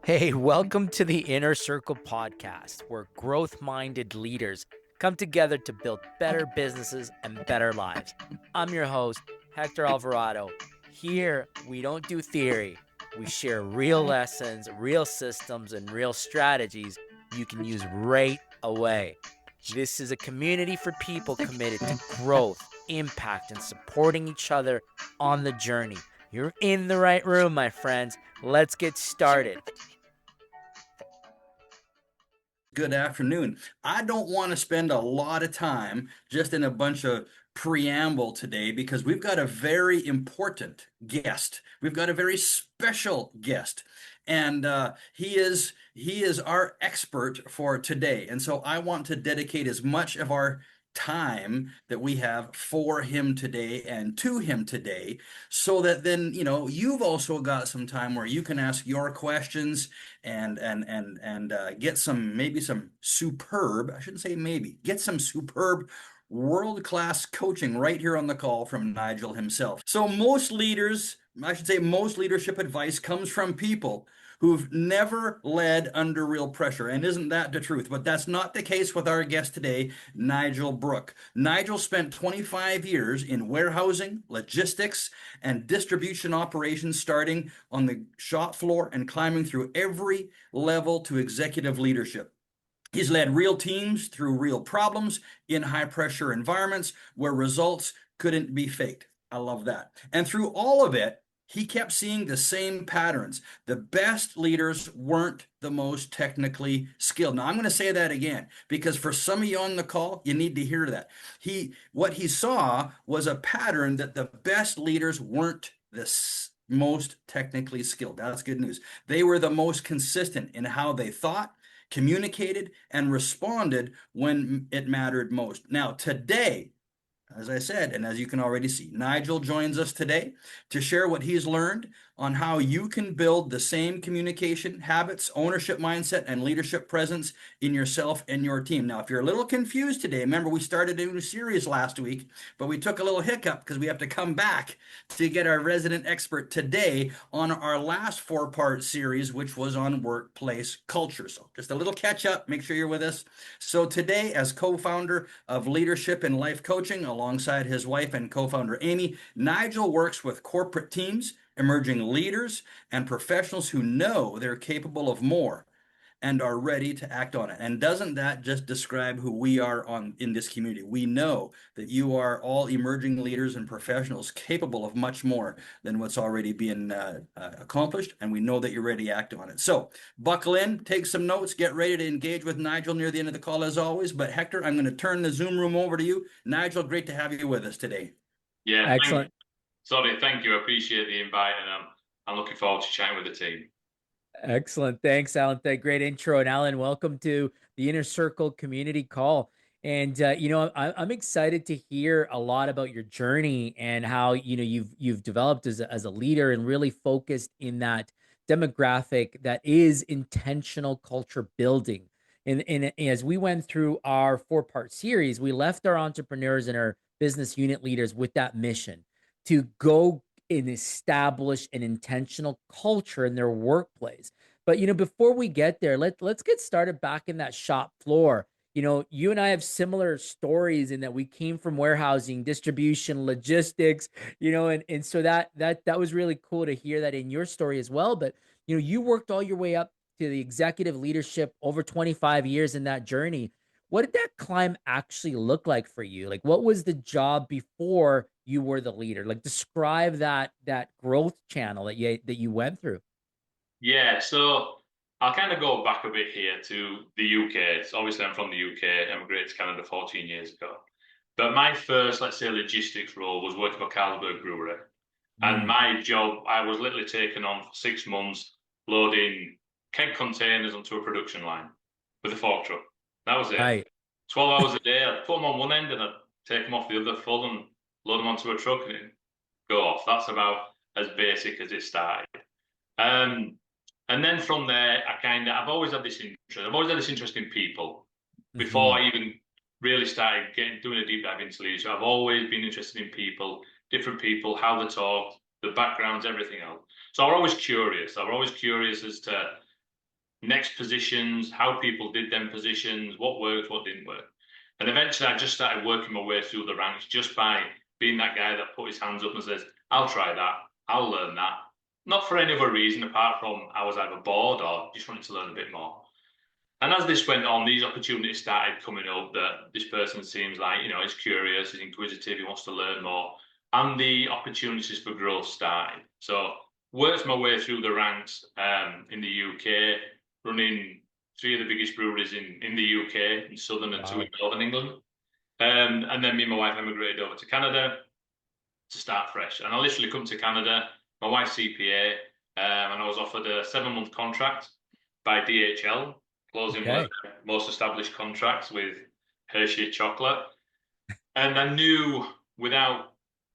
Hey, welcome to the Inner Circle podcast, where growth minded leaders come together to build better businesses and better lives. I'm your host, Hector Alvarado. Here, we don't do theory, we share real lessons, real systems, and real strategies you can use right away. This is a community for people committed to growth, impact, and supporting each other on the journey. You're in the right room, my friends. Let's get started. Good afternoon. I don't want to spend a lot of time just in a bunch of preamble today because we've got a very important guest. We've got a very special guest, and he is our expert for today. And so I want to dedicate as much of our time that we have for him today and to him today, so that then you've also got some time where you can ask your questions and get some superb, I shouldn't say maybe, get some superb world-class coaching right here on the call from Nigel himself. So most leaders, I should say most leadership advice comes from people who've never led under real pressure. And isn't that the truth? But that's not the case with our guest today, Nigel Brooke. Nigel spent 25 years in warehousing, logistics, and distribution operations, starting on the shop floor and climbing through every level to executive leadership. He's led real teams through real problems in high pressure environments where results couldn't be faked. I love that. And through all of it, he kept seeing the same patterns. The best leaders weren't the most technically skilled. Now, I'm going to say that again because for some of you on the call, you need to hear that. What he saw was a pattern that the best leaders weren't the most technically skilled. That's good news. They were the most consistent in how they thought, communicated, and responded when it mattered most. Now, today, as I said, and as you can already see, Nigel joins us today to share what he's learned on how you can build the same communication habits, ownership mindset, and leadership presence in yourself and your team. Now, if you're a little confused today, remember we started a new series last week, but we took a little hiccup because we have to come back to get our resident expert today on our last four-part series, which was on workplace culture. So just a little catch up, make sure you're with us. So today, as co-founder of Leadership and Life Coaching, alongside his wife and co-founder Amy, Nigel works with corporate teams, emerging leaders, and professionals who know they're capable of more and are ready to act on it. And doesn't that just describe who we are in this community? We know that you are all emerging leaders and professionals capable of much more than what's already being accomplished, and we know that you're ready to act on it. So buckle in, take some notes, get ready to engage with Nigel near the end of the call as always. But Hector, I'm going to turn the Zoom room over to you. Nigel, great to have you with us today. Yeah, Excellent. thank you. I appreciate the invite, and I'm looking forward to chatting with the team. Excellent. Thanks, Alan. That great intro. And Alan, welcome to the Inner Circle Community Call. And I'm excited to hear a lot about your journey and how you've developed as a leader and really focused in that demographic that is intentional culture building. And as we went through our four-part series, we left our entrepreneurs and our business unit leaders with that mission to go and establish an intentional culture in their workplace. But before we get there, let's get started back in that shop floor. You and I have similar stories in that we came from warehousing, distribution, logistics, and so that was really cool to hear that in your story as well. But you worked all your way up to the executive leadership over 25 years in that journey. What did that climb actually look like for you? Like, what was the job before you were the leader? Like, describe that growth channel that you went through. Yeah, so I'll kind of go back a bit here to the UK. So obviously, I'm from the UK, emigrated to Canada 14 years ago. But my first, let's say, logistics role was working for Carlsberg Brewery. And Mm, my job, I was literally taken on for 6 months, loading keg containers onto a production line with a fork truck. That was it. right. 12 hours a day. I'd put them on one end and I'd take them off the other full and load them onto a truck and it'd go off. That's about as basic as it started. Um, and then from there, I've always had this interest. I've always had this interest in people. Before Hmm. I even really started doing a deep dive into leadership, I've always been interested in people, different people, how they talk, the backgrounds, everything else. So I'm always curious. I'm always curious as to next positions, how people did them positions, what worked, what didn't work. And eventually I just started working my way through the ranks just by being that guy that put his hands up and says, I'll try that, I'll learn that. Not for any other reason apart from I was either bored or just wanted to learn a bit more. And as this went on, these opportunities started coming up that this person seems like, he's curious, he's inquisitive, he wants to learn more. And the opportunities for growth started. So worked my way through the ranks in the UK, running three of the biggest breweries in the UK, in southern and two in Wow. northern England. And then me and my wife emigrated over to Canada to start fresh. And I literally come to Canada, my wife's CPA, and I was offered a 7-month contract by DHL, closing one of Okay. the most established contracts with Hershey chocolate. And I knew without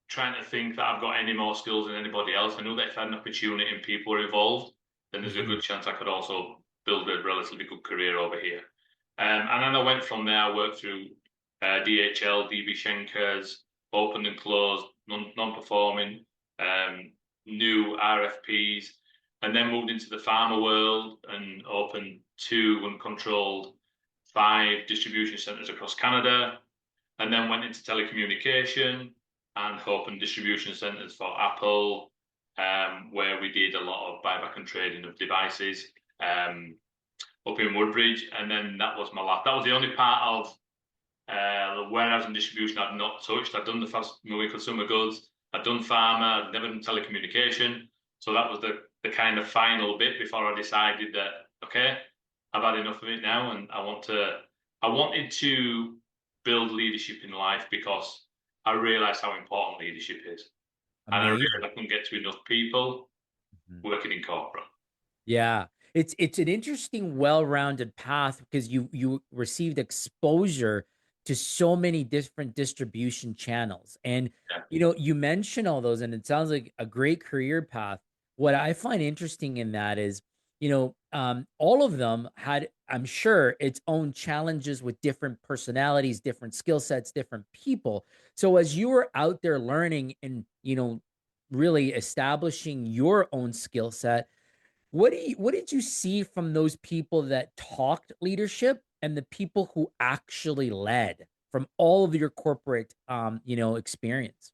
trying to think that I've got any more skills than anybody else, I knew that if I had an opportunity and people were involved, then there's a Hmm. good chance I could also build a relatively good career over here. And then I went from there, I worked through DHL, DB Schenkers, opened and closed, non-performing, new RFPs, and then moved into the pharma world and opened 2 and controlled 5 distribution centers across Canada, and then went into telecommunication and opened distribution centers for Apple, where we did a lot of buyback and trading of devices up in Woodbridge, and then that was my last. That was the only part of the warehouse and distribution I'd not touched. I'd done the fast-moving consumer goods, I'd done pharma, I'd never done telecommunication. So that was the kind of final bit before I decided that, okay, I've had enough of it now, and I wanted to build leadership in life because I realized how important leadership is. And I realized Amazing. I couldn't get to enough people Mhm. working in corporate. Yeah. It's an interesting, well-rounded path because you received exposure to so many different distribution channels. And Yeah. you mentioned all those, and it sounds like a great career path. What I find interesting in that is, all of them had, I'm sure, its own challenges with different personalities, different skill sets, different people. So as you were out there learning and, really establishing your own skill set, what did you see from those people that talked leadership and the people who actually led from all of your corporate experience?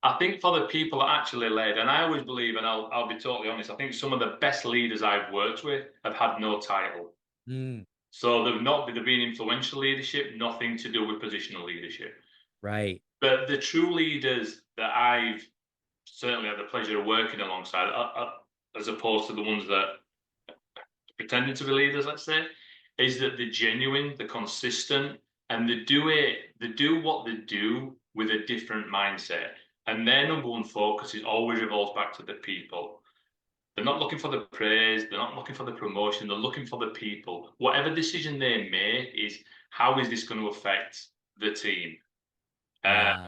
I think for the people that actually led, and I always believe, and I'll be totally honest, I think some of the best leaders I've worked with have had no title. Mm, So they've been influential leadership, nothing to do with positional leadership. right. But the true leaders that I've certainly had the pleasure of working alongside, as opposed to the ones that pretending to be leaders, let's say, is that they're genuine, they're consistent, and they do what they do with a different mindset. And their number one focus is always revolves back to the people. They're not looking for the praise, they're not looking for the promotion, they're looking for the people. Whatever decision they make is how is this going to affect the team? Uh, Yeah.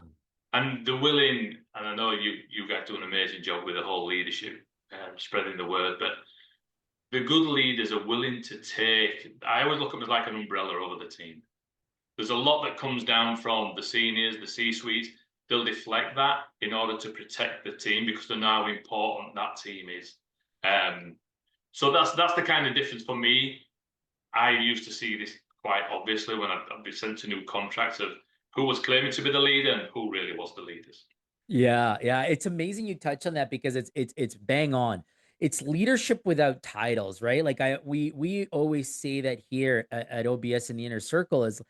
and they're willing, and I know you guys do an amazing job with the whole leadership, spreading the word, but the good leaders are willing to take. I always look at them as like an umbrella over the team. There's a lot that comes down from the seniors, the C-suites. They'll deflect that in order to protect the team because they know how important that team is. Um, so that's the kind of difference for me. I used to see this quite obviously when I'd be sent to new contracts of who was claiming to be the leader and who really was the leaders. Yeah, yeah, it's amazing you touch on that because it's bang on. It's leadership without titles, right? Like we always say that here at OBS in the inner circle is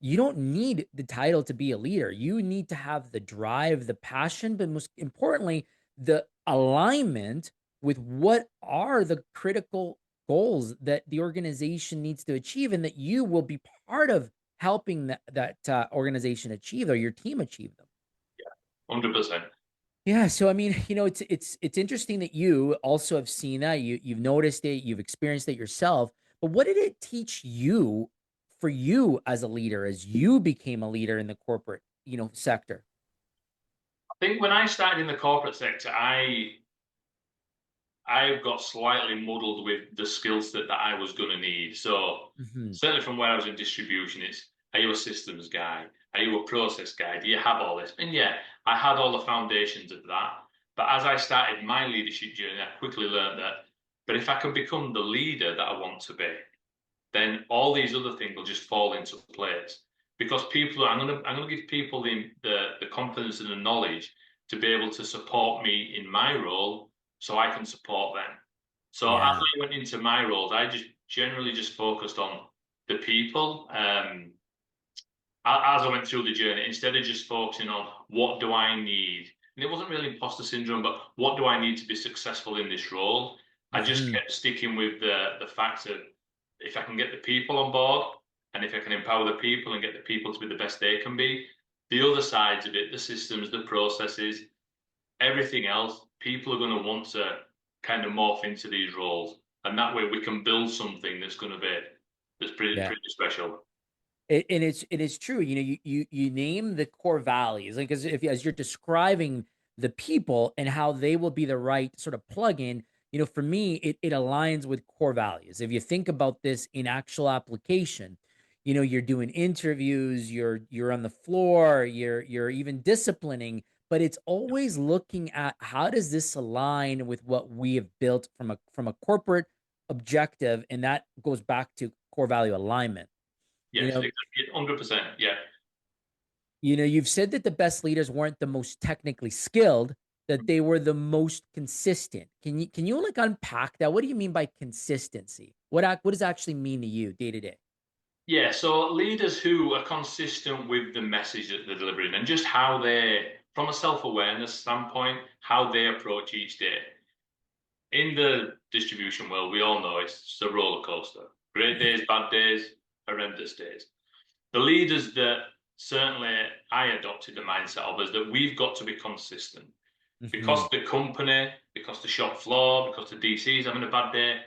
you don't need the title to be a leader. You need to have the drive, the passion, but most importantly, the alignment with what are the critical goals that the organization needs to achieve and that you will be part of helping that organization achieve or your team achieve them. 100%. Yeah, so I mean, it's interesting that you also have seen that you've noticed it, you've experienced it yourself. But what did it teach you for you as a leader as you became a leader in the corporate, sector? I think when I started in the corporate sector, I got slightly muddled with the skill set that I was going to need. So Hmm. certainly from where I was in distribution, it's are you a systems guy? Are you a process guy? Do you have all this? And yeah, I had all the foundations of that. But as I started my leadership journey, I quickly learned that But if I can become the leader that I want to be, then all these other things will just fall into place. Because I'm gonna give people the confidence and the knowledge to be able to support me in my role so I can support them. So as Yeah. I went into my roles, I just generally just focused on the people. As I went through the journey, instead of just focusing on what do I need, and it wasn't really imposter syndrome, but what do I need to be successful in this role? I just Hmm. kept sticking with the fact of if I can get the people on board and if I can empower the people and get the people to be the best they can be, the other sides of it, the systems, the processes, everything else, people are going to want to kind of morph into these roles, and that way we can build something that's going to be that's Yeah. pretty special. It is true. You name the core values, like, because if as you're describing the people and how they will be the right sort of plug-in, for me, it aligns with core values. If you think about this in actual application, you're doing interviews, you're on the floor, you're even disciplining, but it's always looking at how does this align with what we have built from a corporate objective, and that goes back to core value alignment. You Yes, know, exactly, 100%. Yeah. you've said that the best leaders weren't the most technically skilled, that they were the most consistent. Can you like unpack that? What do you mean by consistency? What does it actually mean to you day to day? Yeah, so leaders who are consistent with the message that they're delivering and just how they, from a self-awareness standpoint, how they approach each day. In the distribution world, we all know it's just a roller coaster. Great days, bad days, horrendous days. The leaders that certainly I adopted the mindset of is that we've got to be consistent. Hmm. Because the company, because the shop floor, because the DC is having a bad day,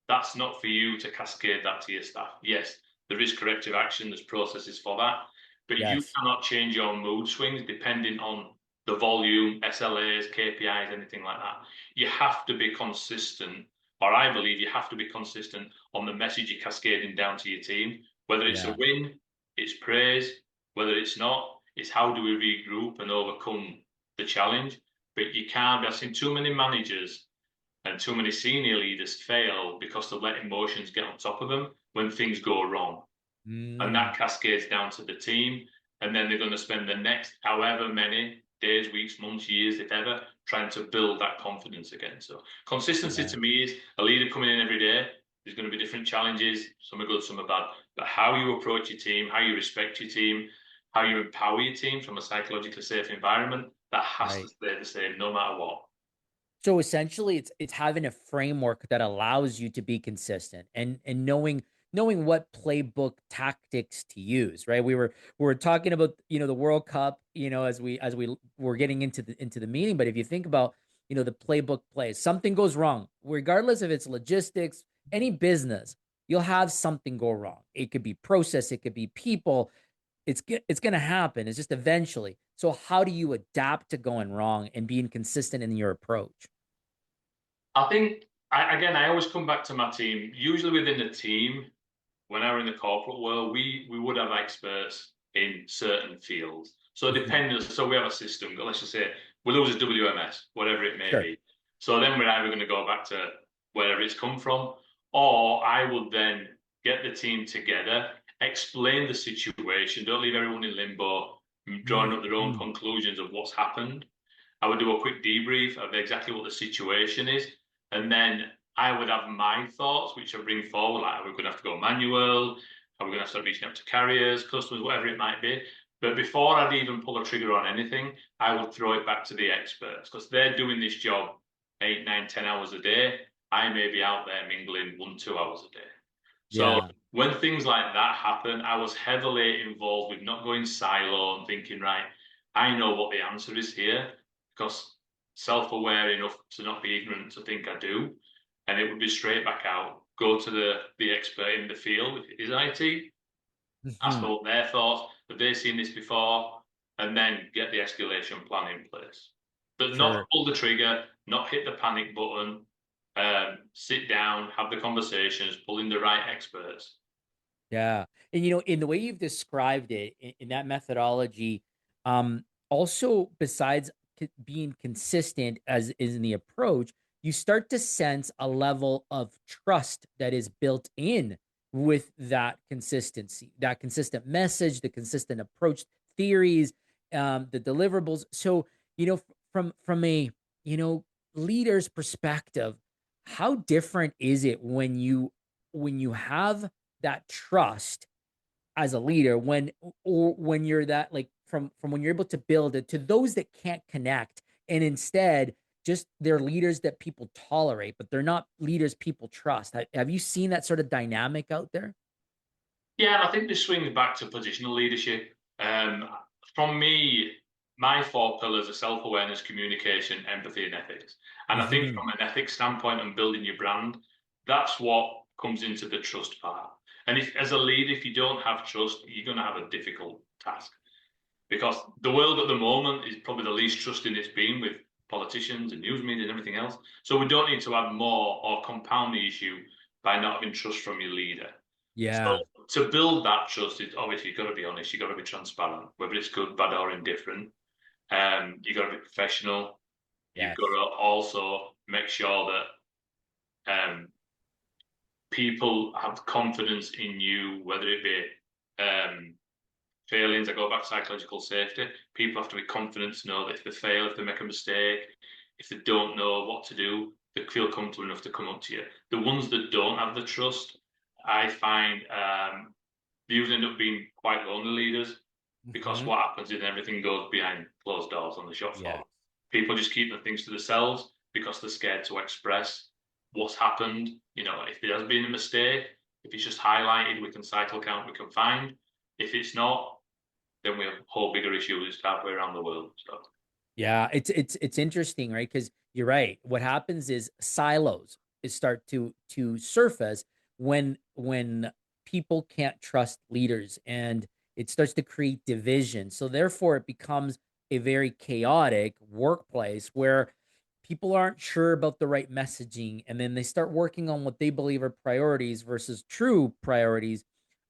that's not for you to cascade that to your staff. Yes, there is corrective action, there's processes for that, but you Yes. cannot change your mood swings depending on the volume, SLAs, KPIs, anything like that. You have to be consistent, or I believe you have to be consistent on the message you're cascading down to your team. Whether it's a Yeah. win, it's praise. Whether it's not, it's how do we regroup and overcome the challenge. But you can't. I've seen too many managers and too many senior leaders fail because they let emotions get on top of them when things go wrong. And Mm, that cascades down to the team. And then they're going to spend the next however many days, weeks, months, years, if ever, trying to build that confidence again. So consistency yeah. to me is a leader coming in every day. There's going to be different challenges. Some are good, some are bad. But how you approach your team, how you respect your team, how you empower your team from a psychologically safe environment, that has to Right. stay the same no matter what. So essentially it's having a framework that allows you to be consistent and knowing what playbook tactics to use, right? We were talking about, the World Cup, as we were getting into the meeting, but if you think about, the playbook plays, something goes wrong, regardless if it's logistics, any business, you'll have something go wrong. It could be process, it could be people, it's going to happen. It's just eventually. So how do you adapt to going wrong and being consistent in your approach? I think, again, I always come back to my team. Usually within the team, when I were in the corporate world, we would have experts in certain fields. So Mhm. depending, so we have a system. Let's just say we lose a WMS, whatever it may Sure. be. So then we're either going to go back to wherever it's come from, or I would then get the team together, explain the situation. Don't leave everyone in limbo, drawing up their own Mhm. conclusions of what's happened. I would do a quick debrief of exactly what the situation is, and then I would have my thoughts, which I bring forward, like are we going to have to go manual? Are we going to have to start reaching out to carriers, customers, whatever it might be? But before I'd even pull a trigger on anything, I would throw it back to the experts because they're doing this job 8, 9, 10 hours a day. I may be out there mingling 1, 2 hours a day. So Yeah. when things like that happen, I was heavily involved with not going silo and thinking, right, I know what the answer is here because self-aware enough to not be ignorant to think I do. And it would be straight back out, go to the expert in the field, if it is IT, ask Mhm. for what their thoughts, have they seen this before, and then get the escalation plan in place. But not Sure. pull the trigger, not hit the panic button, sit down, have the conversations, pull in the right experts. Yeah. And in the way you've described it, in that methodology, also besides being consistent as is in the approach, you start to sense a level of trust that is built in with that consistency, that consistent message, the consistent approach, theories, the deliverables. So, from a, you know, leader's perspective, how different is it when you have that trust as a leader, when you're that, like, from when you're able to build it to those that can't connect, and instead just they're leaders that people tolerate, but they're not leaders people trust. Have you seen that sort of dynamic out there? Yeah, and I think this swings back to positional leadership. From me, my four pillars are self-awareness, communication, empathy, and ethics. And I think Hmm. from an ethics standpoint and building your brand, that's what comes into the trust part. And if, as a leader, if you don't have trust, you're going to have a difficult task because the world at the moment is probably the least trusting it's been with politicians and news media and everything else. So we don't need to add more or compound the issue by not having trust from your leader. So Yeah. to build that trust, is obviously you've got to be honest, you've got to be transparent, whether it's good, bad, or indifferent. You've got to be professional. You've got Yes. to also make sure that people have confidence in you, whether it be failings. I go back to psychological safety. People have to be confident to know that if they fail, if they make a mistake, if they don't know what to do, they feel comfortable enough to come up to you. The ones that don't have the trust, I find they usually end up being quite lonely leaders because Hmm. what happens is everything goes behind closed doors on the shop Yeah. floor. People just keep the things to themselves because they're scared to express what's happened. You know, if there has been a mistake, if it's just highlighted, we can cycle count, we can find. If it's not, then we have a whole bigger issue that's halfway around the world. So Yeah, it's interesting, right? Because you're right. What happens is silos is start to surface when people can't trust leaders, and it starts to create division. So therefore, it becomes a very chaotic workplace where people aren't sure about the right messaging, and then they start working on what they believe are priorities versus true priorities.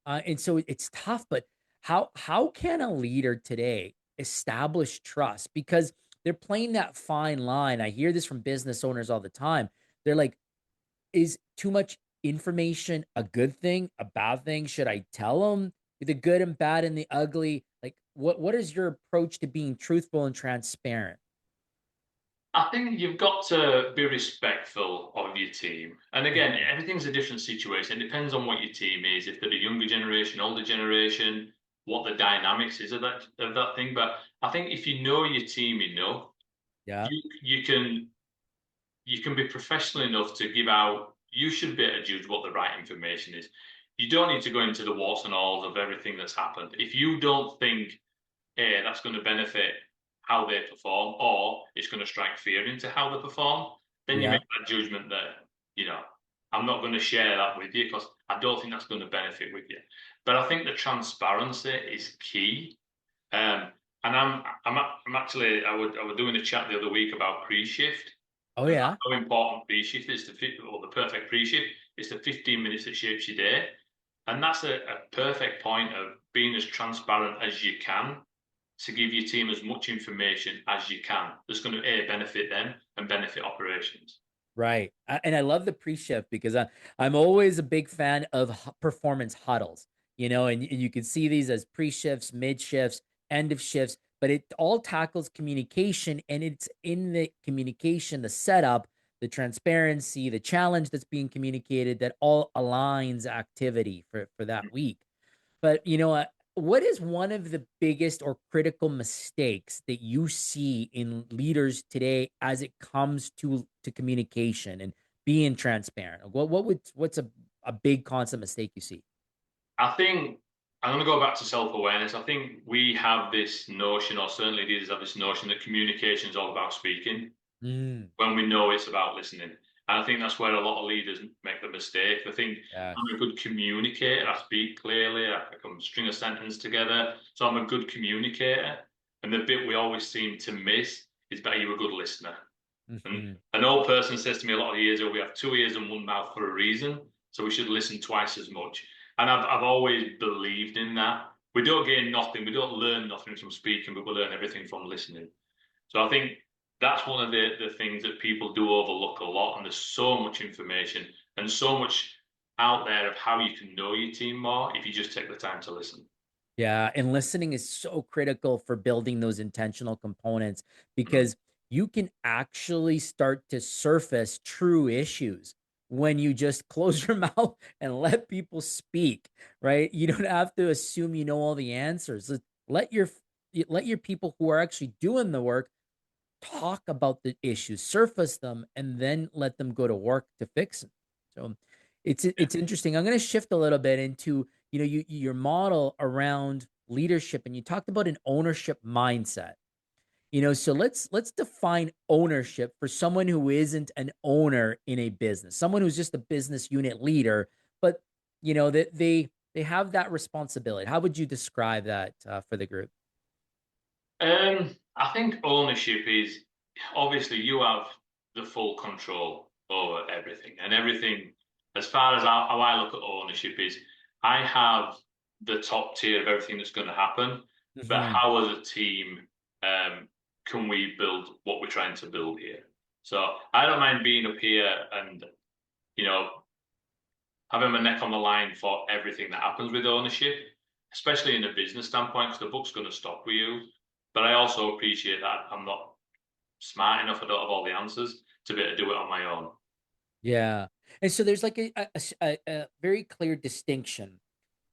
And so it's tough. But how can a leader today establish trust? Because they're playing that fine line. I hear this from business owners all the time. They're like, is too much information a good thing, a bad thing? Should I tell them the good and bad and the ugly? Like, what is your approach to being truthful and transparent? I think you've got to be respectful of your team. And again, Mhm. everything's a different situation. It depends on what your team is. If they're a younger generation, older generation, what the dynamics is of that thing. But I think if you know your team enough, Yeah. you can be professional enough to give out. You should be able to judge what the right information is. You don't need to go into the warts and alls of everything that's happened. If you don't think, hey, that's going to benefit how they perform, or it's going to strike fear into how they perform, then you Yeah. make that judgment that, you know, I'm not going to share that with you because I don't think that's going to benefit with you. But I think the transparency is key. Um, and I'm actually I was doing a chat the other week about pre-shift Oh and yeah. how important pre-shift is to fit, or the perfect pre-shift is the 15 minutes that shapes your day. And that's a perfect point of being as transparent as you can to give your team as much information as you can that's going to benefit them and benefit operations. Right. And I love the pre-shift because I'm always a big fan of performance huddles, and you can see these as pre-shifts, mid-shifts, end of shifts, but it all tackles communication, and it's in the communication, the setup, the transparency, the challenge that's being communicated that all aligns activity for that week. But what is one of the biggest or critical mistakes that you see in leaders today as it comes to communication and being transparent? What's a big constant mistake you see? I think I'm going to go back to self-awareness. I think we have this notion, or certainly leaders have this notion, that communication is all about speaking Mm, when we know it's about listening. And I think that's where a lot of leaders make the mistake. They think yes. I'm a good communicator, I speak clearly, I can string a sentence together, so I'm a good communicator. And the bit we always seem to miss is, are you a good listener? And Hmm. an old person says to me a lot of years ago, we have two ears and one mouth for a reason, so we should listen twice as much. And I've always believed in that. We don't gain nothing, we don't learn nothing from speaking, but we learn everything from listening. So I think that's one of the things that people do overlook a lot. And there's so much information and so much out there of how you can know your team more if you just take the time to listen. Yeah, and listening is so critical for building those intentional components Mhm. because you can actually start to surface true issues when you just close your mouth and let people speak, right? You don't have to assume you know all the answers. Let your let your people who are actually doing the work talk about the issues, surface them, and then let them go to work to fix them. So Yeah. it's interesting. I'm going to shift a little bit into your model around leadership, and you talked about an ownership mindset. So let's define ownership for someone who isn't an owner in a business, someone who's just a business unit leader, but that they have that responsibility. How would you describe that for the group? I think ownership is obviously you have the full control over everything, and everything, as far as how I look at ownership, is I have the top tier of everything that's going to happen, but Hmm. how as a team can we build what we're trying to build here? So I don't mind being up here and you know having my neck on the line for everything that happens with ownership, especially in a business standpoint, because the book's going to stop with you. But I also appreciate that I'm not smart enough. I don't have all the answers to be able to do it on my own. Yeah. And so there's like a very clear distinction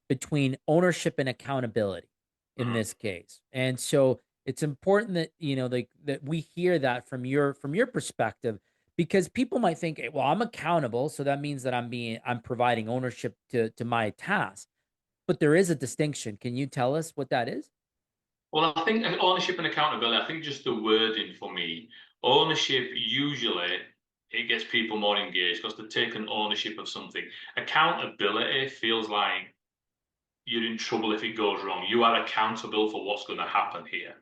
between ownership and accountability in Mhm. this case. And so it's important that, like that we hear that from your perspective, because people might think, "Hey, well, I'm accountable, so that means that I'm providing ownership to my task." But there is a distinction. Can you tell us what that is? Well, I think ownership and accountability, I think just the wording for me, ownership usually it gets people more engaged because they're taking ownership of something. Accountability feels like you're in trouble if it goes wrong. You are accountable for what's going to happen here.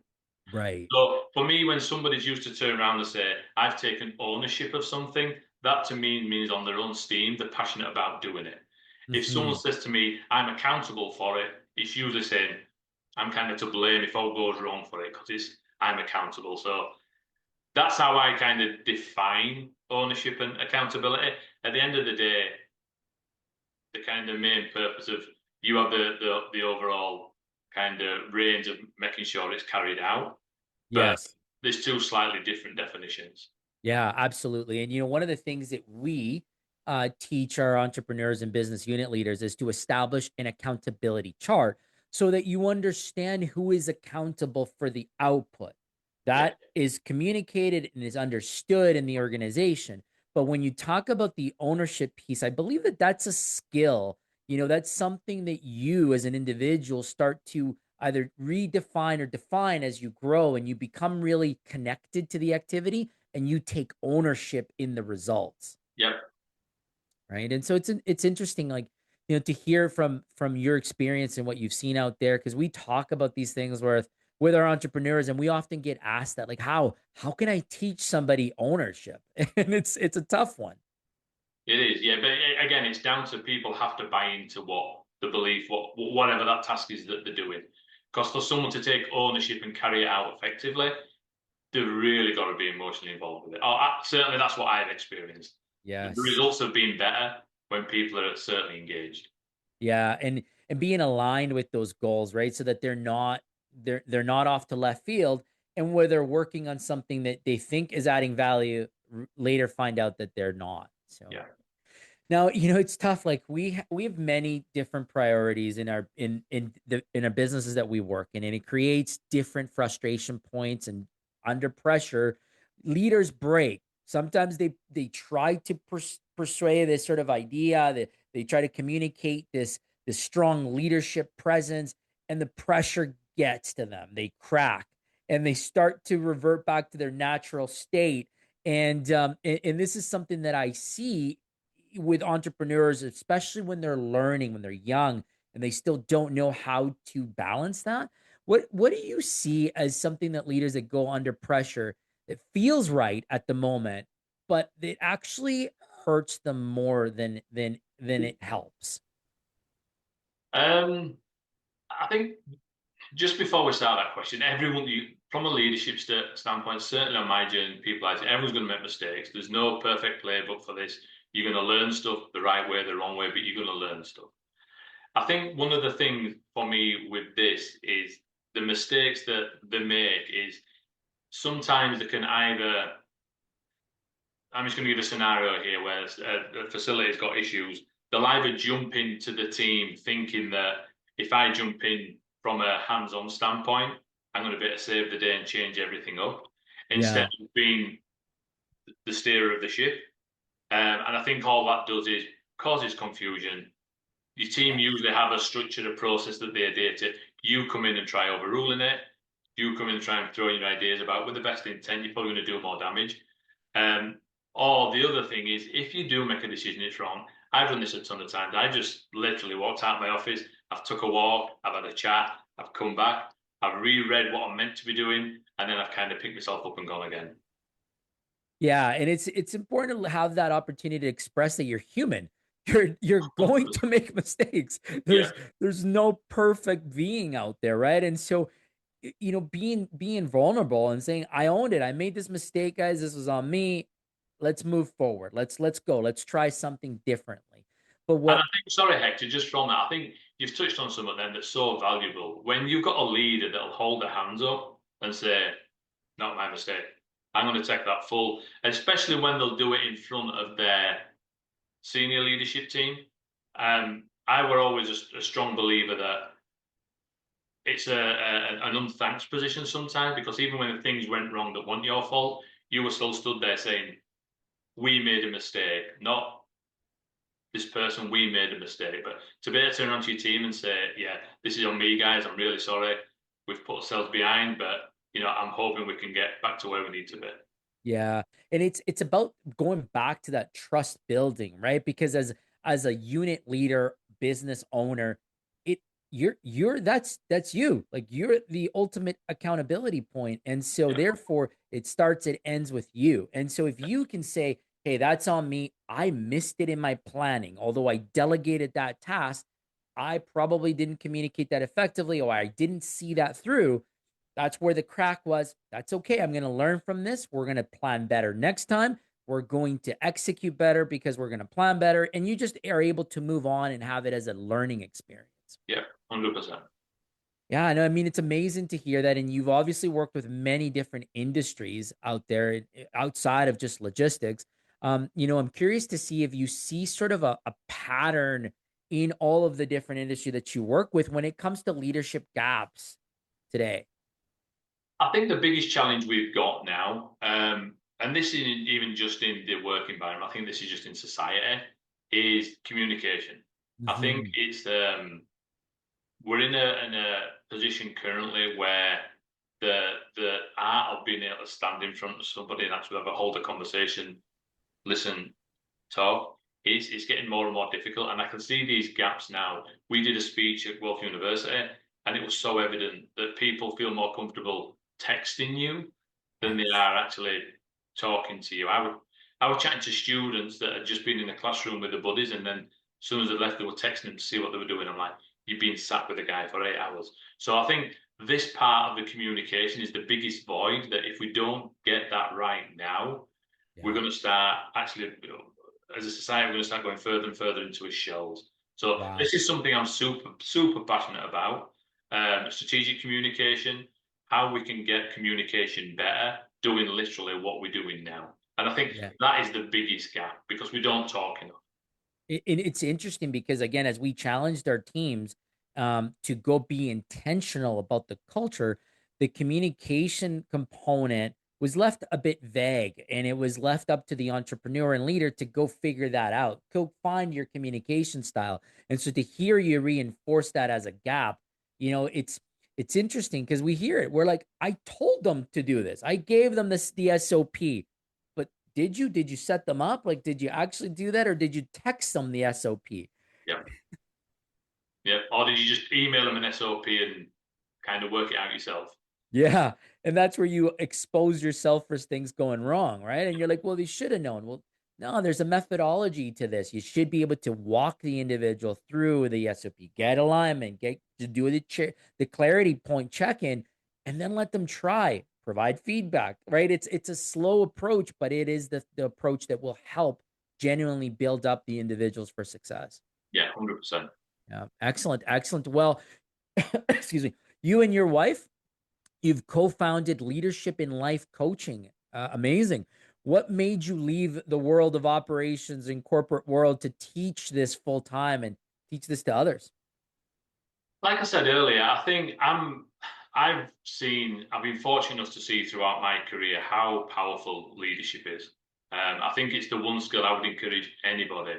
Right. So for me, when somebody's used to turn around and say, I've taken ownership of something, that to me means on their own steam, they're passionate about doing it. If someone Hmm. says to me, I'm accountable for it, it's usually saying, I'm kind of to blame if all goes wrong for it because it's I'm accountable. So that's how I kind of define ownership and accountability. At the end of the day, the kind of main purpose of you have the overall kind of range of making sure it's carried out, but Yes. there's two slightly different definitions. Yeah, absolutely. And one of the things that we teach our entrepreneurs and business unit leaders is to establish an accountability chart so that you understand who is accountable for the output. Yeah, That is communicated and is understood in the organization. But when you talk about the ownership piece, I believe that that's a skill. That's something that you as an individual start to either redefine or define as you grow and you become really connected to the activity and you take ownership in the results, yeah. right? And so it's interesting, like to hear from your experience and what you've seen out there, because we talk about these things with our entrepreneurs, and we often get asked that, like, how can I teach somebody ownership? And it's a tough one. It is, yeah. But again, it's down to people have to buy into what the belief, whatever that task is that they're doing. Because for someone to take ownership and carry it out effectively, they've really got to be emotionally involved with it. Certainly, that's what I've experienced. The Yes. results have been better when people are certainly engaged. Yeah, and being aligned with those goals, right? So that they're not off to left field, and where they're working on something that they think is adding value, later find out that they're not. So Yeah. now, it's tough. Like we have many different priorities in our businesses that we work in, and it creates different frustration points. And under pressure, leaders break. Sometimes they try to persuade this sort of idea that they try to communicate this strong leadership presence, and the pressure gets to them. They crack and they start to revert back to their natural state. And this is something that I see with entrepreneurs, especially when they're learning, when they're young, and they still don't know how to balance that. What do you see as something that leaders that go under pressure that feels right at the moment, but that actually hurts them more than it helps? I think just before we start that question, everyone from a leadership standpoint, certainly on my journey, people like everyone's going to make mistakes. There's no perfect playbook for this. You're going to learn stuff the right way, the wrong way, but you're going to learn stuff. I think one of the things for me with this is the mistakes that they make is sometimes they can either, I'm just going to give a scenario here where a facility's got issues. They'll either jump into the team thinking that if I jump in from a hands-on standpoint, I'm going to be able to save the day and change everything up instead Yeah. of being the steerer of the ship. And I think all that does is causes confusion. Your team Yeah. usually have a structured process that they adhere to. You come in and try overruling it. You come in and try and throw your ideas about with the best intent. You're probably going to do more damage. Um, or the other thing is, if you do make a decision it's wrong, I've done this a ton of times. I just literally walked out of my office. I've took a walk. I've had a chat. I've come back. I've reread what I'm meant to be doing, and then I've kind of picked myself up and gone again. Yeah, and it's important to have that opportunity to express that you're human. You're going to make mistakes. Yeah. There's no perfect being out there, right? And so, being vulnerable and saying, I owned it. I made this mistake, guys. This was on me. Let's move forward. Let's go. Let's try something differently. But And I what think, sorry, Hector, just from that, I think you've touched on some of them that's so valuable. When you've got a leader that'll hold their hands up and say, not my mistake, I'm going to take that full, especially when they'll do it in front of their senior leadership team. I were always a strong believer that it's an unthanks position sometimes because even when things went wrong that weren't your fault, you were still stood there saying, we made a mistake, not this person, we made a mistake. But to be able to turn around to your team and say, yeah, this is on me, guys. I'm really sorry. We've put ourselves behind, but I'm hoping we can get back to where we need to be. Yeah. And it's about going back to that trust building, right? Because as a unit leader, business owner, it you're that's you. Like you're the ultimate accountability point. And so Yeah. therefore it starts, it ends with you. And so if you can say, hey, that's on me. I missed it in my planning. Although I delegated that task, I probably didn't communicate that effectively, or I didn't see that through. That's where the crack was. That's okay. I'm going to learn from this. We're going to plan better next time. We're going to execute better because we're going to plan better. And you just are able to move on and have it as a learning experience. Yeah, 100%. Yeah, I know. I mean, it's amazing to hear that. And you've obviously worked with many different industries out there outside of just logistics. I'm curious to see if you see sort of a pattern in all of the different industry that you work with when it comes to leadership gaps today. I think the biggest challenge we've got now, and this isn't even just in the work environment, I think this is just in society, is communication. I think Mhm. it's we're in a position currently where the art of being able to stand in front of somebody and actually have a hold a conversation, listen, talk, it's getting more and more difficult. And I can see these gaps now. We did a speech at Guelph University, and it was so evident that people feel more comfortable texting you than they Yes. are actually talking to you. I was chatting to students that had just been in the classroom with the buddies, and then as soon as they left, they were texting them to see what they were doing. I'm like, you've been sat with a guy for 8 hours. So I think this part of the communication is the biggest void that if we don't get that right now, we're Yeah. going to start actually, as a society, we're going to start going further and further into its shells. So Wow. this is something I'm super, super passionate about. Strategic communication, how we can get communication better, doing literally what we're doing now. And I think Yeah. that is the biggest gap because we don't talk enough. It's interesting because again, as we challenged our teams to go be intentional about the culture, the communication component was left a bit vague, and it was left up to the entrepreneur and leader to go figure that out, go find your communication style. And so to hear you reinforce that as a gap, it's interesting because we hear it. We're like, I told them to do this. I gave them the SOP. But did you set them up? Like, did you actually do that, or did you text them the SOP? Yeah. Yeah. Or did you just email them an SOP and kind of work it out yourself? Yeah. And that's where you expose yourself for things going wrong, right? And you're like, well, they should have known. Well, no, there's a methodology to this. You should be able to walk the individual through the SOP, get alignment, get to do the clarity point check in, and then let them try, provide feedback, right? It's a slow approach, but it is the approach that will help genuinely build up the individuals for success. Yeah, 100%. Yeah, excellent, excellent. Well, excuse me, you and your wife, you've co-founded Leadership in Life Coaching. Amazing. What made you leave the world of operations and corporate world to teach this full time and teach this to others? Like I said earlier, I think I've been fortunate enough to see throughout my career how powerful leadership is. I think it's the one skill I would encourage anybody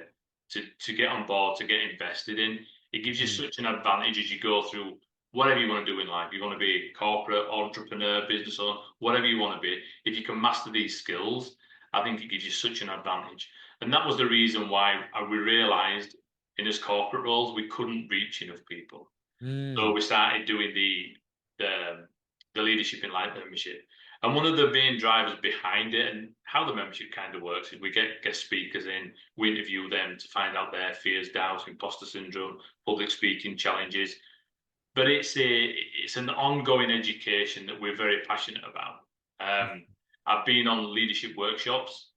to get on board, to get invested in. It gives you Mm, such an advantage as you go through whatever you want to do in life. You want to be a corporate, entrepreneur, business owner, whatever you want to be. If you can master these skills, I think it gives you such an advantage. And that was the reason why we realized in his corporate roles, we couldn't reach enough people. So mm, we started doing the the leadership in life membership. And one of the main drivers behind it and how the membership kind of works is we get guest speakers in, we interview them to find out their fears, doubts, imposter syndrome, public speaking challenges. But it's an ongoing education that we're very passionate about. I've been on leadership workshops,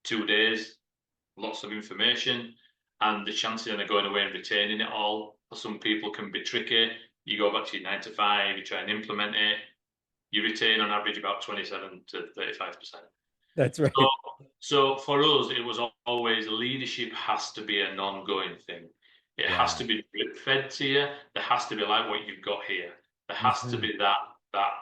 2 days, lots of information, and the chances of going away and retaining it all for some people can be tricky. You go back to your 9 to 5, you try and implement it, you retain on average about 27 to 35%. that's So, right. so for us, it was always leadership has to be an ongoing thing. It has Yeah. to be drip fed to you. There has to be like what you've got here. There has to Mhm. be that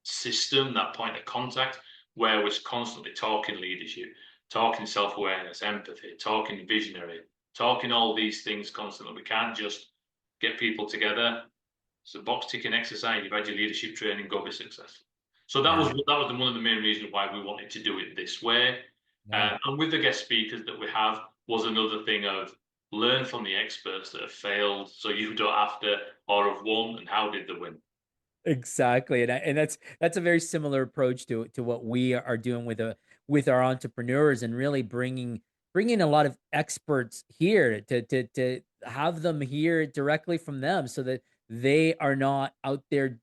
system, that point of contact, where we're constantly talking leadership, talking self awareness, empathy, talking visionary, talking all these things constantly. We can't just get people together. It's a box ticking exercise. You've had your leadership training, go be successful. So Yeah. that was one of the main reasons why we wanted to do it this way. Yeah. And with the guest speakers that we have was another thing of learn from the experts that have failed, so you don't have to, or have won, and how did they win? Exactly, and that's a very similar approach to what we are doing with our entrepreneurs, and really bringing a lot of experts here to have them hear directly from them, so that they are not out there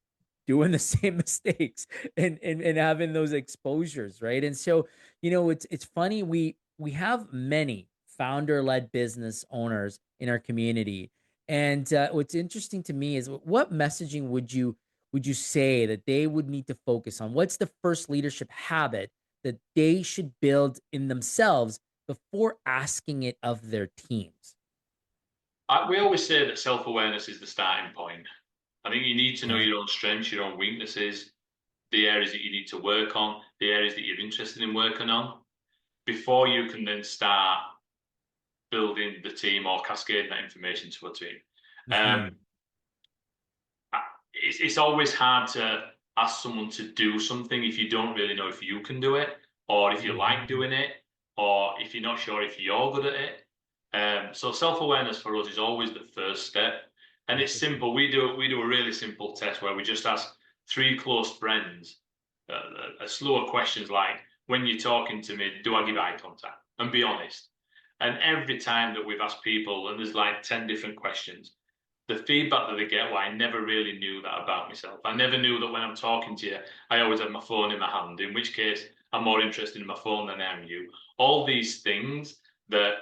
doing the same mistakes and having those exposures, right? And so, it's funny, we have many founder-led business owners in our community, and what's interesting to me is, what messaging would you say that they would need to focus on? What's the first leadership habit that they should build in themselves before asking it of their teams? We always say that self awareness is the starting point. I think you need to know Okay. your own strengths, your own weaknesses, the areas that you need to work on, the areas that you're interested in working on, before you can then start building the team or cascading that information to a team. Um, Hmm. it's always hard to ask someone to do something if you don't really know if you can do it, or if you like Hmm. doing it, or if you're not sure if you're good at it. So self-awareness for us is always the first step, and it's Interesting. simple. We do a really simple test where we just ask three close friends slower questions like, "When you're talking to me, do I give eye contact?" And be honest. And every time that we've asked people, and there's like 10 different questions, the feedback that they get, well, I never really knew that about myself. I never knew that when I'm talking to you, I always have my phone in my hand, in which case I'm more interested in my phone than I am you. All these things that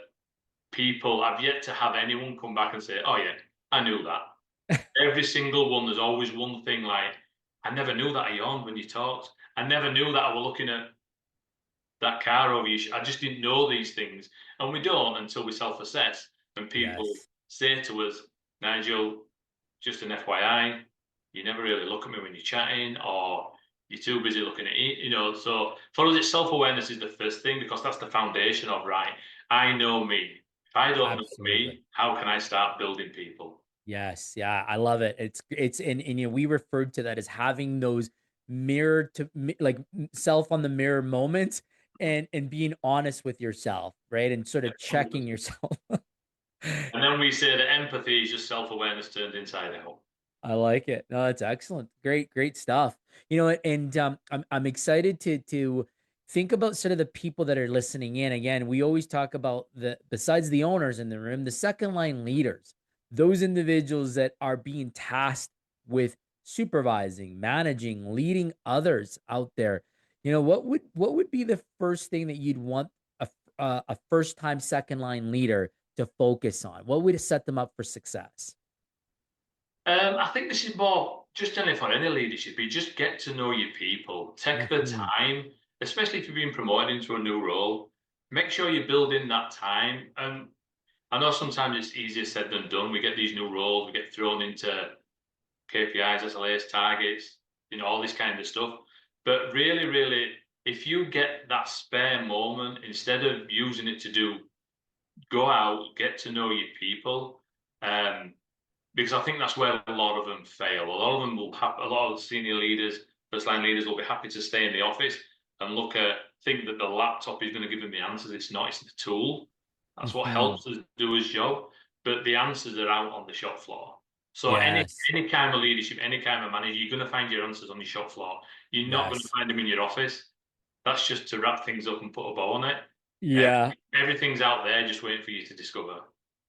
people, I've yet to have anyone come back and say, oh, yeah, I knew that. Every single one, there's always one thing like, I never knew that I yawned when you talked. I never knew that I was looking at that car over you. I just didn't know these things. And we don't until we self assess. And people Yes. say to us, Nigel, just an FYI, you never really look at me when you're chatting, or you're too busy looking at it, So for us, it's self awareness is the first thing because that's the foundation of right. I know me. If I don't know Absolutely. me, how can I start building people? Yes, yeah, I love it. It's and we referred to that as having those self on the mirror moments, and being honest with yourself, right? And sort of checking 100%. yourself. And then we say that empathy is just self awareness turned inside out. I like it. No, that's excellent. Great, great stuff. And I'm excited to think about sort of the people that are listening in. Again, we always talk about, besides the owners in the room, the second line leaders, those individuals that are being tasked with supervising, managing, leading others out there, what would be the first thing that you'd want a first time second line leader to focus on? What would set them up for success? I think this is more just generally for any leadership. You just get to know your people. Take the Hmm. time, especially if you're being promoted into a new role. Make sure you build in that time. And I know sometimes it's easier said than done. We get these new roles, we get thrown into KPIs, SLAs, targets, all this kind of stuff. But really, really, if you get that spare moment, instead of using it to go out, get to know your people. Um, because I think that's where a lot of them fail. A lot of them will have a lot of senior leaders, first line leaders will be happy to stay in the office and think that the laptop is going to give them the answers. It's not, it's the tool. That's what Hmm. helps us do his job. But the answers are out on the shop floor. So Yes. any kind of leadership, any kind of manager, you're going to find your answers on the shop floor. You're not going to Yes. find them in your office. That's just to wrap things up and put a bow on it. Yeah. Everything's out there, just waiting for you to discover.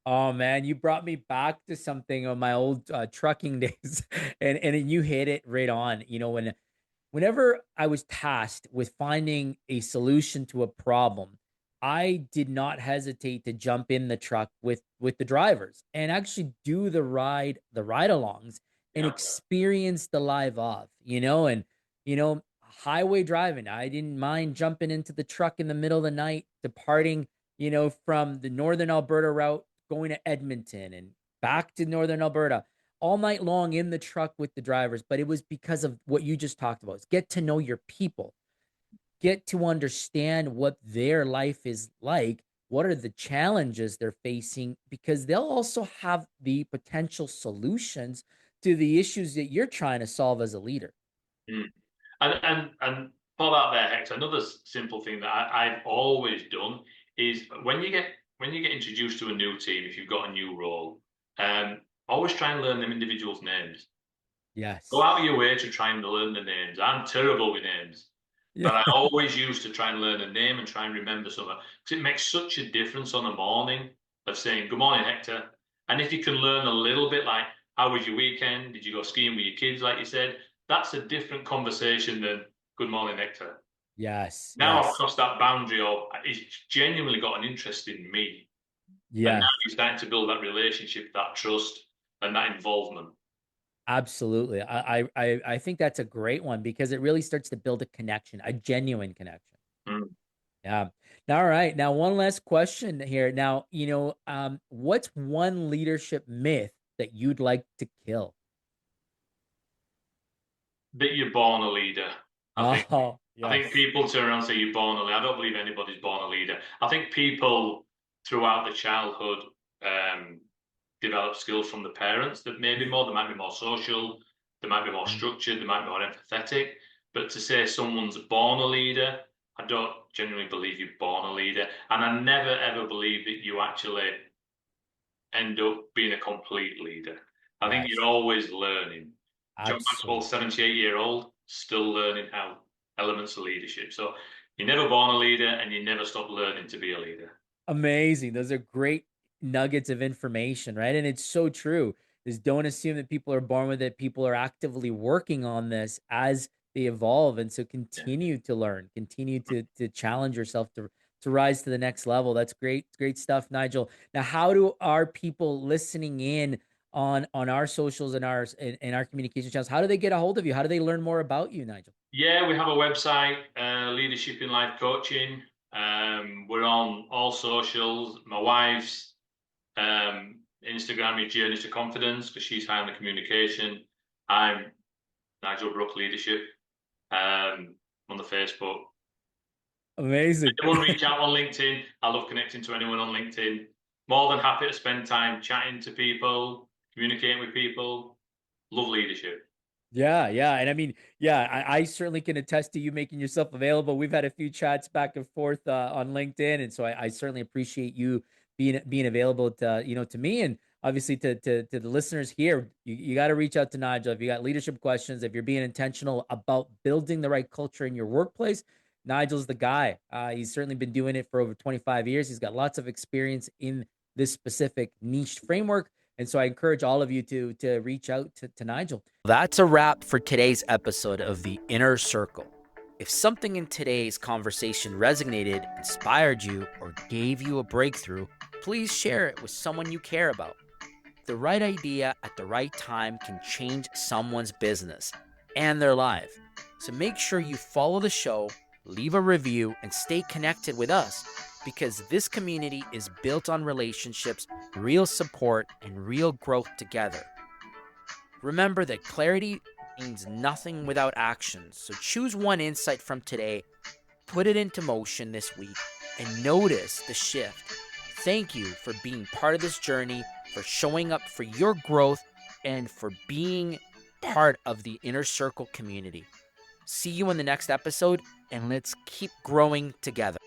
Oh man, you brought me back to something of my old trucking days, and you hit it right on. Whenever I was tasked with finding a solution to a problem, I did not hesitate to jump in the truck with the drivers and actually do the ride alongs and Yeah. experience the live off, and highway driving. I didn't mind jumping into the truck in the middle of the night, departing, from the northern Alberta route, going to Edmonton and back to northern Alberta all night long in the truck with the drivers. But it was because of what you just talked about. Is get to know your people, get to understand what their life is like, what are the challenges they're facing, because they'll also have the potential solutions to the issues that you're trying to solve as a leader. Mm. And for that there, Hector, another simple thing that I've always done is when you get introduced to a new team, if you've got a new role, always try and learn them individuals' names. Go Yes. out of your way to try and learn the names. I'm terrible with names, Yeah. but I always used to try and learn a name and try and remember something because it makes such a difference on the morning of saying "Good morning, Hector." And if you can learn a little bit, like how was your weekend? Did you go skiing with your kids, like you said? That's a different conversation than "Good morning, Hector." Yes. Now I've Yes. crossed that boundary, or he's genuinely got an interest in me, and now Yes. you're starting to build that relationship, that trust, and that involvement. Absolutely. I think that's a great one because it really starts to build a connection, a genuine connection. Mm. Yeah. Now, all right. Now, one last question here. Now, what's one leadership myth that you'd like to kill? That you're born a leader. I think Oh, I think yes. people turn around and say you're born a leader. I don't believe anybody's born a leader. I think people throughout the childhood um, develop skills from the parents that maybe more, they might be more social, they might be more Mhm. structured, they might be more empathetic. But to say someone's born a leader, I don't genuinely believe you're born a leader. And I never ever believe that you actually end up being a complete leader. I think you're Yes, always learning. John Maxwell, absolutely. 78-year-old, still learning how elements of leadership. So you're never born a leader and you never stop learning to be a leader. Amazing. Those are great nuggets of information, right? And it's so true. Is don't assume that people are born with it. People are actively working on this as they evolve. And so Yeah. continue to learn, continue to challenge yourself to rise to the next level. That's great, great stuff, Nigel. Now, how do our people listening in on our socials and and our communication channels, how do they get a hold of you? How do they learn more about you, Nigel? Yeah, we have a website, Leadership in Life Coaching. We're on all socials. My wife's Instagram is Journey to Confidence because she's high on the communication. I'm Nigel Brooke Leadership on the Facebook. Amazing. Anyone reach out on LinkedIn? I love connecting to anyone on LinkedIn. More than happy to spend time chatting to people, communicating with people. Love leadership. Yeah, yeah. And I mean, yeah, I certainly can attest to you making yourself available. We've had a few chats back and forth on LinkedIn. And so I certainly appreciate you being available to, to me and obviously to the listeners here. You got to reach out to Nigel if you got leadership questions, if you're being intentional about building the right culture in your workplace. Nigel's the guy. He's certainly been doing it for over 25 years. He's got lots of experience in this specific niche framework. And so I encourage all of you to reach out to Nigel. That's a wrap for today's episode of The Inner Circle. If something in today's conversation resonated, inspired you, or gave you a breakthrough, please share it with someone you care about. The right idea at the right time can change someone's business and their life. So make sure you follow the show, leave a review, and stay connected with us, because this community is built on relationships, real support, and real growth together. Remember that clarity means nothing without action. So choose one insight from today, put it into motion this week, and notice the shift. Thank you for being part of this journey, for showing up for your growth, and for being part of the Inner Circle community. See you in the next episode, and let's keep growing together.